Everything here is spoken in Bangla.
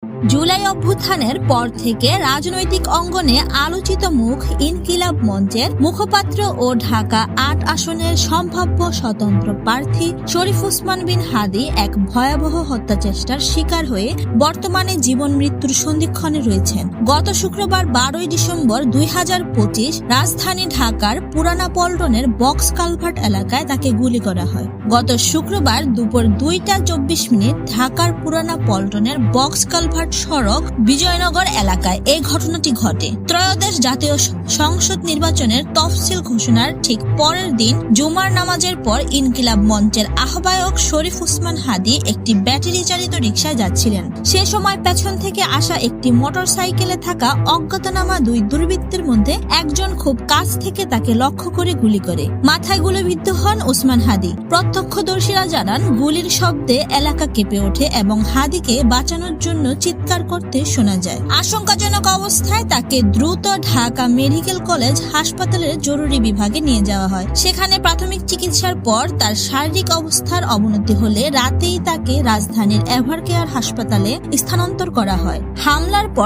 জুলাই অভ্যুত্থানের পর থেকে রাজনৈতিক অঙ্গনে আলোচিত মুখ ইনকিলাব মঞ্চের মুখপাত্র ও ঢাকা ৮ আসনের সম্ভাব্য স্বতন্ত্র প্রার্থী শরীফ ওসমান বিন হাদী এক ভয়াবহ হত্যাচেষ্টার শিকার হয়ে বর্তমানে জীবন মৃত্যুর সন্ধিক্ষণে রয়েছেন। গত শুক্রবার ১২ ডিসেম্বর ২০২৫ রাজধানী ঢাকার পুরানা পল্টনের বক্স কালভার্ট এলাকায় তাকে গুলি করা হয়। গত শুক্রবার দুপুর ২টা ২৪ মিনিট ঢাকার পুরানা পল্টনের বক্স কালভার্ট সড়ক বিজয়নগর এলাকায় এই ঘটনাটি ঘটে। ত্রয়োদশ জাতীয় সংসদ নির্বাচনের তফসিল ঘোষণার ঠিক পরের দিন জুমার নামাজের পর ইনকিলাব মঞ্চের আহ্বায়ক শরীফ ওসমান হাদী একটি ব্যাটারি চালিত রিকশায় যাচ্ছিলেন। সে সময় পেছন থেকে আসা একটি মোটরসাইকেলে থাকা অজ্ঞাতনামা দুই দুর্বৃত্তের মধ্যে একজন খুব কাছ থেকে তাকে লক্ষ্য করে গুলি করে। মাথায় গুলিবিদ্ধ হন ওসমান হাদী। প্রত্যক্ষদর্শীরা জানান, গুলির শব্দে এলাকা কেঁপে ওঠে এবং হাদীকে বাঁচানোর জন্য চিৎকার করতে শোনা যায়। আশঙ্কাজনক অবস্থায় তাকে দ্রুত ঢাকা মেডিকেল কলেজ হাসপাতালের জরুরি বিভাগে নিয়ে যাওয়া হয়। সেখানে প্রাথমিক চিকিৎসার পর তার শারীরিক অবস্থার অবনতি হলে রাতেই তাকে রাজধানীর এভারকেয়ার হাসপাতালে স্থানান্তর করা হয়। হামলার পর